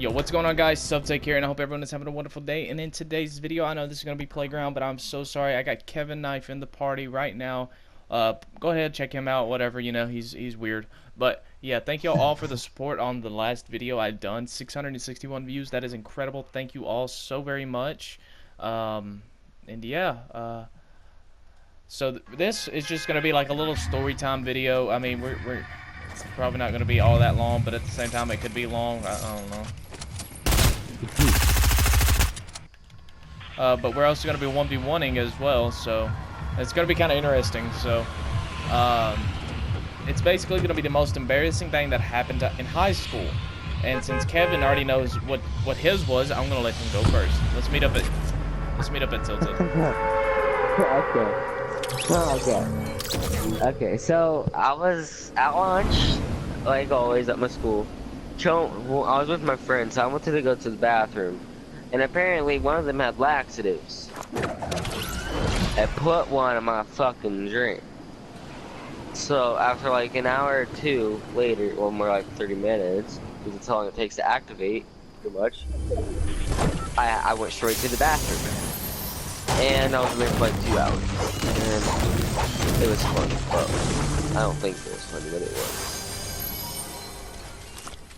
Yo, what's going on, guys? Subtech here, and I hope everyone is having a wonderful day. And in today's video, I know this is going to be Playground, but I'm so sorry. I got Kevin Knife in the party right now. Go ahead, check him out, whatever, you know, he's weird. But, yeah, thank y'all all for the support on the last video I done. 661 views, that is incredible. Thank you all so very much. And, yeah, so this is just going to be like a little story time video. I mean, it's probably not going to be all that long, but at the same time, it could be long. I don't know. But we're also going to be 1v1ing as well, so it's going to be kind of interesting. So it's basically going to be the most embarrassing thing that happened in high school. And since Kevin already knows what his was, I'm going to let him go first. Let's meet up at Tilted. Okay, so I was at lunch, like always at my school. Well, I was with my friends, so I went to go to the bathroom. And apparently one of them had laxatives. I put one in my fucking drink. So after like an hour or two later, or more like 30 minutes, because it's how long it takes to activate, pretty much, I went straight to the bathroom. And I was there for like 2 hours. And it was fun. Well, I don't think it was funny, but it was.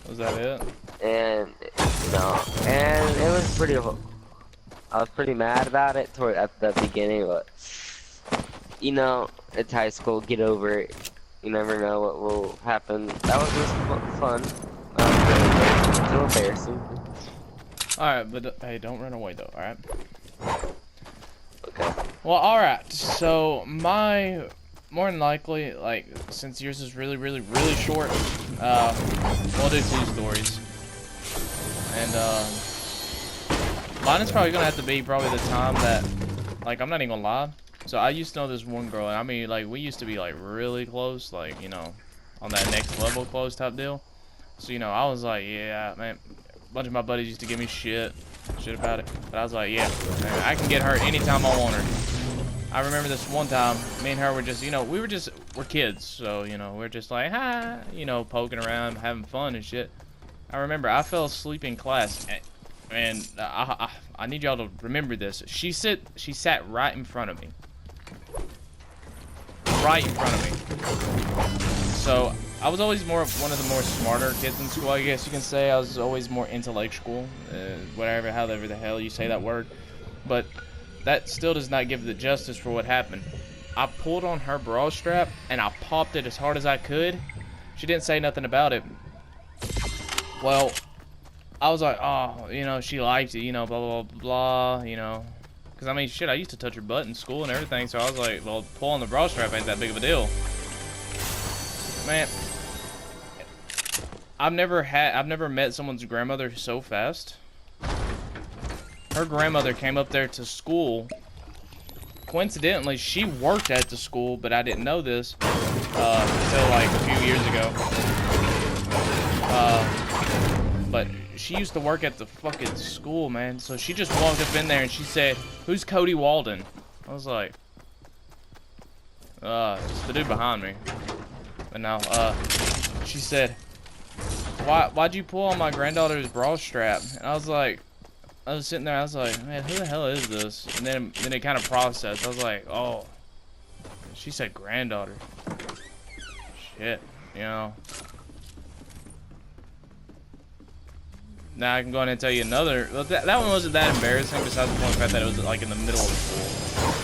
Was that it? And it was pretty. I was pretty mad about it at the beginning, but you know, it's high school. Get over it. You never know what will happen. That was just fun. Still embarrassing. All right, but hey, don't run away though. All right. Okay. Well, all right. So more than likely, like, since yours is really short, we'll do 2 stories. And mine is probably gonna have to be probably the time that, like, I'm not even gonna lie. So I used to know this one girl, and I mean, like, we used to be like really close, like, you know, on that next level close type deal. So, you know, I was like, yeah, man. A bunch of my buddies used to give me shit about it, but I was like, yeah, man, I can get her anytime I want her. I remember this one time, me and her were just, you know, we're kids, so, you know, we're just like, ha, you know, poking around, having fun and shit. I remember I fell asleep in class, and I need y'all to remember this. She sat right in front of me. Right in front of me. So, I was always one of the more smarter kids in school, I guess you can say. I was always more intellectual, however the hell you say that word. But that still does not give the justice for what happened. I pulled on her bra strap, and I popped it as hard as I could. She didn't say nothing about it. Well, I was like, oh, you know, she liked it, you know, blah, blah, blah, you know. Because, I mean, shit, I used to touch her butt in school and everything, so I was like, well, pulling the bra strap ain't that big of a deal. Man, I've never met someone's grandmother so fast. Her grandmother came up there to school. Coincidentally, she worked at the school, but I didn't know this until like a few years ago. But she used to work at the fucking school, man. So she just walked up in there and she said, "Who's Cody Walden?" I was like, it's the dude behind me. But now, she said, why'd you pull on my granddaughter's bra strap? And I was sitting there, I was like, man, who the hell is this? And then it kind of processed. I was like, oh, she said granddaughter. Shit, you know. Now I can go ahead and tell you another. Well, that one wasn't that embarrassing, besides the point fact that it was like in the middle of school.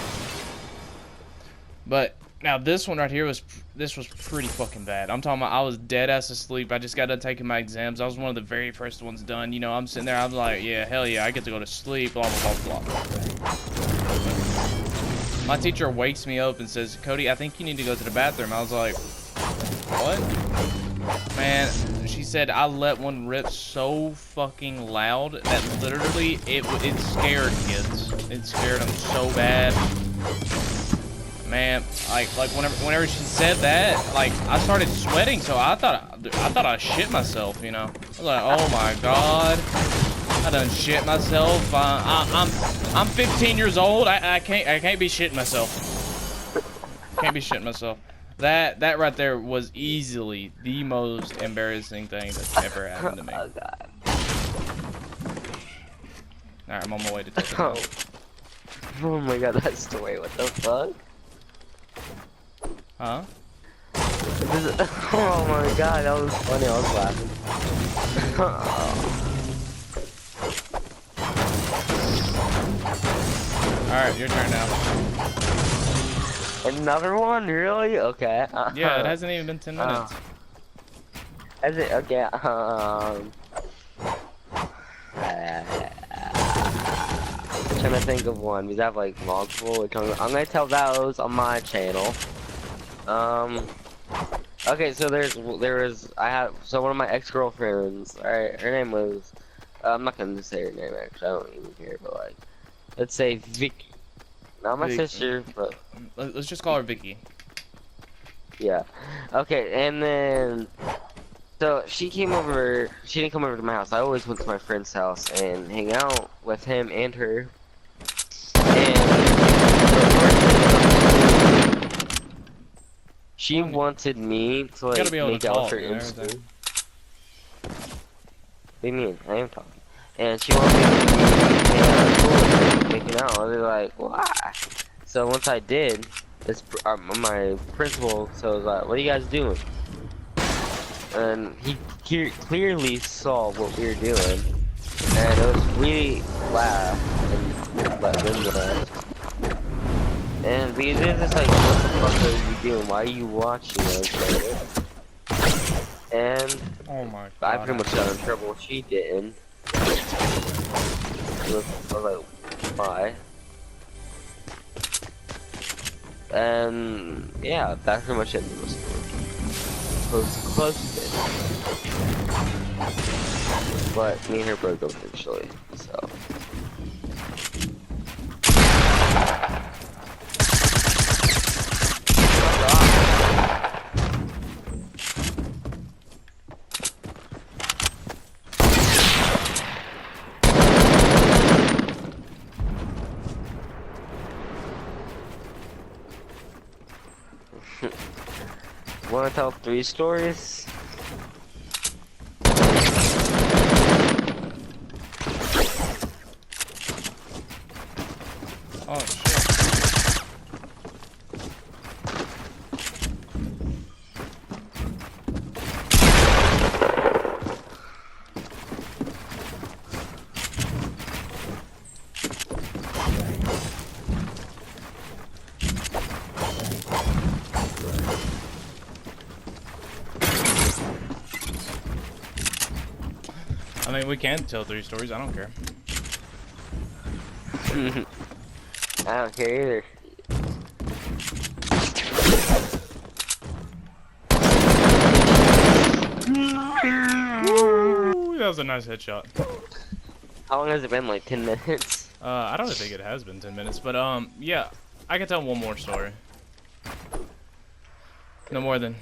But now this one right here was pretty fucking bad. I'm talking about I was dead ass asleep. I just got done taking my exams. I was one of the very first ones done. You know, I'm sitting there. I'm like, yeah, hell yeah, I get to go to sleep. Blah blah blah blah. My teacher wakes me up and says, "Cody, I think you need to go to the bathroom." I was like, what? Man, she said I let one rip so fucking loud that literally it scared kids. It scared them so bad. Man, like whenever she said that, like, I started sweating, so I thought I shit myself, you know. I was like, oh my god, I done shit myself. I'm 15 years old. I can't be shitting myself. Can't be shitting myself. That right there was easily the most embarrassing thing that's ever happened to me. Oh god. Alright, I'm on my way to take it Oh. down. Oh my god, that story, what the fuck? Huh? Oh my god, that was funny, I was laughing. Alright, your turn now. Another one? Really? Okay. Yeah, it hasn't even been 10 minutes. Is it? Okay, trying to think of one, because I have like multiple, which I'm gonna tell those on my channel. Okay, so so one of my ex-girlfriends, alright, her name was, I'm not gonna say her name actually, I don't even care, but like, let's say Vicky. Not my sister, but... Let's just call her Vicky. Yeah. Okay, and then... So, she didn't come over to my house. I always went to my friend's house and hang out with him and her. And she wanted me to like make out her Insta. What do you mean? I am talking. And she wanted me to be making out. I was like, why? So once I did, my principal was like, what are you guys doing? And he clearly saw what we were doing, and it was really loud and let them laugh. And we did just like, what the fuck are you doing? Why are you watching us? And oh my God, I pretty much got in trouble. She didn't. I was like, why? And yeah, that's pretty much it. Close to it. But me and her broke up eventually, so. Want to tell 3 stories? Oh shit. I mean, we can tell 3 stories, I don't care. I don't care either. Ooh, that was a nice headshot. How long has it been? Like 10 minutes? I don't think it has been 10 minutes, but yeah, I can tell one more story. No more than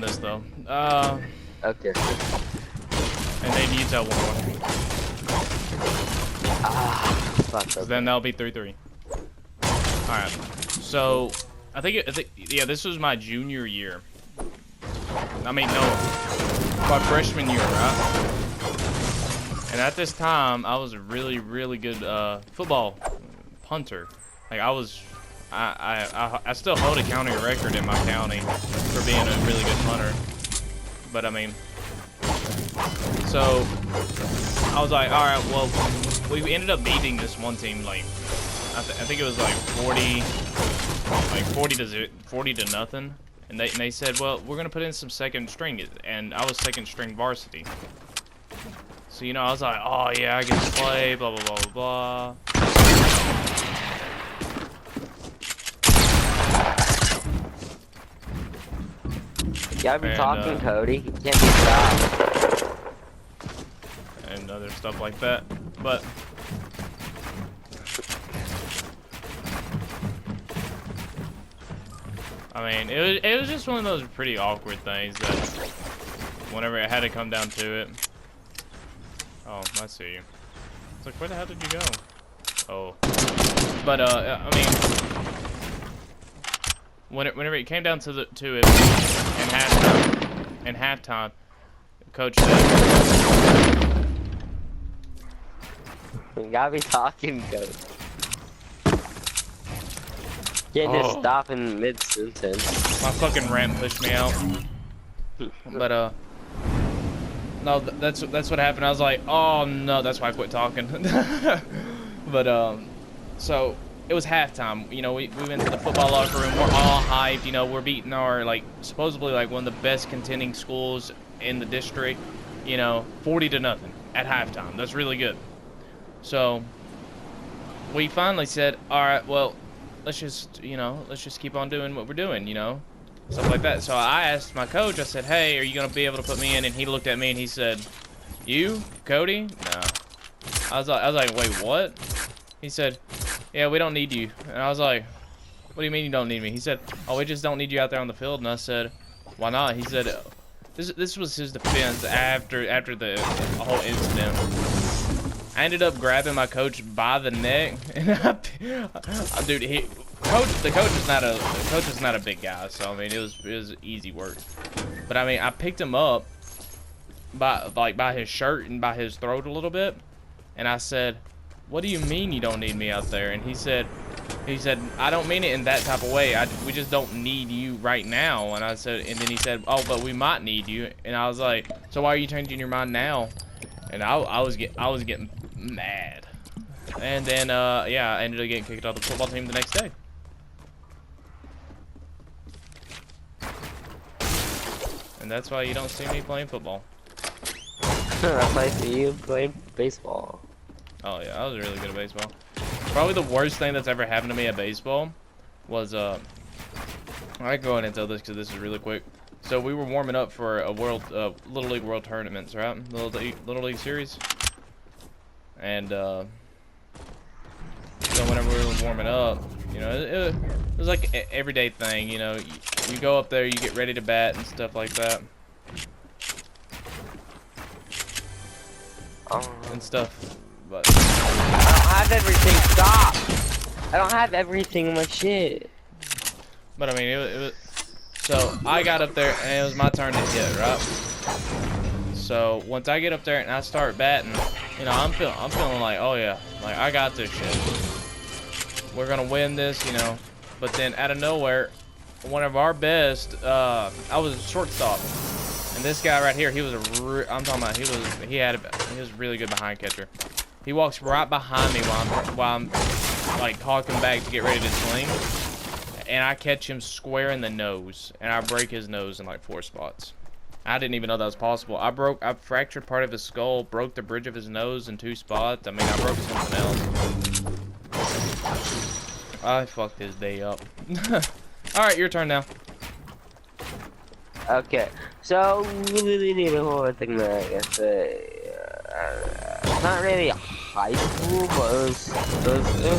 this though. Okay. And then you tell one more. Fuck. Okay. Then that'll be 3-3. All right. So I think yeah, this was my junior year. I mean, no, my freshman year, right? And at this time, I was a really, really good football punter. Like I still hold a county record in my county for being a really good punter. But I mean, so I was like, all right, well, we ended up beating this one team like I think it was like 40 to nothing. And they said, well, we're gonna put in some second string, and I was second string varsity. So you know, I was like, oh yeah, I get to play, blah blah blah blah blah. You gotta be talking, Cody. You can't be stopped. And other stuff like that, but. I mean, it was just one of those pretty awkward things that whenever it had to come down to it. Oh, I see you. It's like, where the hell did you go? Oh. But I mean, whenever it came down to it in halftime, coach said, You gotta be talking, Coach. Can't just Oh. stop in mid-sentence. My fucking ramp pushed me out. But no, that's what happened. I was like, oh no, that's why I quit talking. But so it was halftime. You know, we went to the football locker room. We're all hyped. You know, we're beating our like supposedly like one of the best contending schools in the district. You know, 40-0 at halftime. That's really good. So we finally said, all right, well, let's just keep on doing what we're doing. You know. Stuff like that. So I asked my coach, I said, hey, are you going to be able to put me in? And he looked at me and he said, you, Cody? No. I was like, wait, what? He said, yeah, we don't need you. And I was like, what do you mean you don't need me? He said, oh, we just don't need you out there on the field. And I said, why not? He said, this was his defense after the whole incident. I ended up grabbing my coach by the neck. And dude, the coach is not a big guy, so I mean it was easy work. But I mean I picked him up by his shirt and by his throat a little bit, and I said, "What do you mean you don't need me out there?" And he said, "I don't mean it in that type of way. We just don't need you right now." And I said, and then he said, "Oh, but we might need you." And I was like, "So why are you changing your mind now?" And I was getting mad. And then yeah, I ended up getting kicked off the football team the next day. And that's why you don't see me playing football. That's why I see you playing baseball. Oh yeah, I was really good at baseball. Probably the worst thing that's ever happened to me at baseball was I can go ahead and tell this because this is really quick. So we were warming up for a Little League World Tournaments, right? Little League Series. And so whenever we were warming up, you know, it was like an everyday thing, you know. You go up there, you get ready to bat and stuff like that. And stuff, but I don't have everything. Stop! I don't have everything in my shit. But I mean, it was. So I got up there and it was my turn to hit, right? So once I get up there and I start batting, you know, I'm feeling like, oh yeah, like I got this shit. We're gonna win this, you know. But then out of nowhere, one of our best, I was a shortstop, and this guy right here, he was I'm talking about, he was really good behind catcher. He walks right behind me while I'm like hawking back to get ready to swing, and I catch him square in the nose, and I break his nose in like 4 spots. I didn't even know that was possible. I fractured part of his skull, broke the bridge of his nose in 2 spots. I mean, I broke something else. I fucked his day up. Alright, your turn now. Okay, so we really need a whole thing that I guess it's not really high school, but it was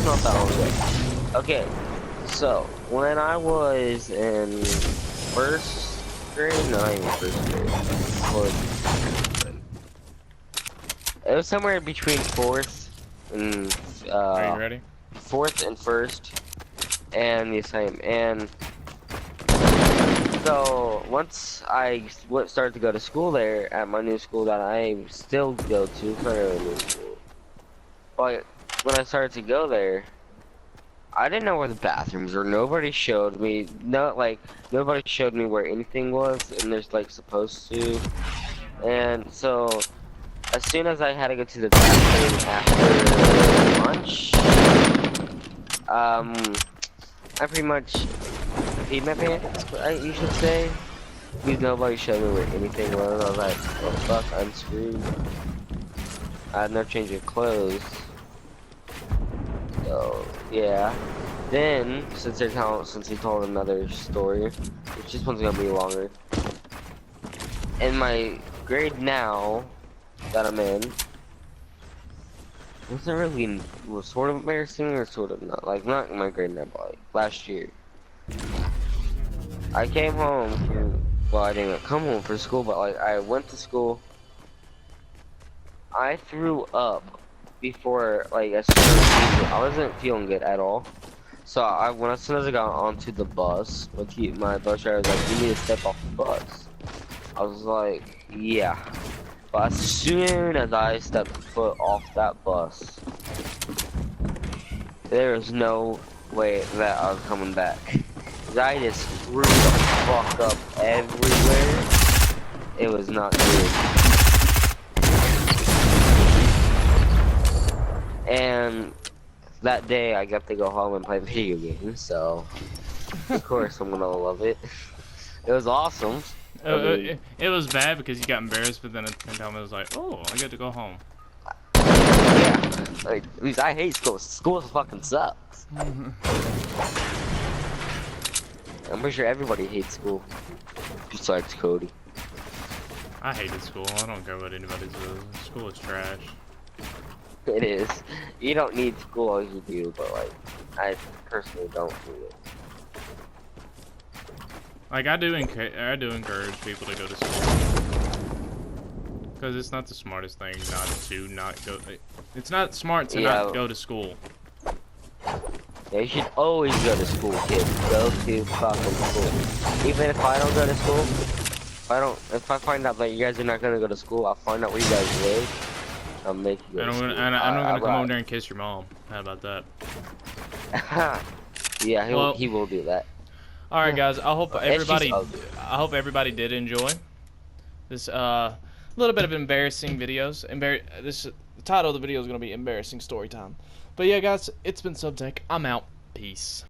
not that long ago. Okay, so when I was in first grade, not even first grade, fourth grade. It was somewhere between fourth and Are you ready? Fourth and first, and the same. And so once I started to go to school there at my new school that I still go to, it's not really a new school. But when I started to go there, I didn't know where the bathrooms were. Nobody showed me. Nobody showed me where anything was, and there's like supposed to. And so as soon as I had to go to the bathroom after lunch, I pretty much peed my pants, you should say, because nobody showed me where anything was. I was like, oh fuck, I'm screwed. I had no change of clothes. So yeah. Then since he told another story, which this one's gonna be longer. In my grade now that I'm in, was sort of embarrassing or sort of not. Like, not in my grade now, but like last year. I came home well, I didn't come home for school, but like I went to school. I threw up before, like, as soon as I wasn't feeling good at all. So as soon as I got onto the bus, my bus driver was like, "You need to step off the bus." I was like, "Yeah." But as soon as I stepped foot off that bus, there was no way that I was coming back. 'Cause I just threw the fuck up everywhere. It was not good. And that day I got to go home and play video games, so of course I'm gonna love it. It was awesome. It was bad because you got embarrassed, but then at the same time it was like, oh, I get to go home. Yeah, like, at least I hate school. School fucking sucks. I'm pretty sure everybody hates school, besides Cody. I hated school. I don't care what anybody says. School is trash. It is. You don't need school as you do, but like, I personally don't do it. Like I do encourage people to go to school because it's not the smartest thing not go. It's not smart to not go to school. Yeah, you should always go to school, kids. Go to fucking school. Even if I don't go to school, if I find out that you guys are not gonna go to school, I'll find out where you guys live. I'll make you go to school. And I'm gonna come over there and kiss your mom. How about that? Yeah, he will do that. All right, guys. I hope everybody did enjoy this little bit of embarrassing videos. The title of the video is gonna be embarrassing story time. But yeah, guys, it's been Subtech. I'm out. Peace.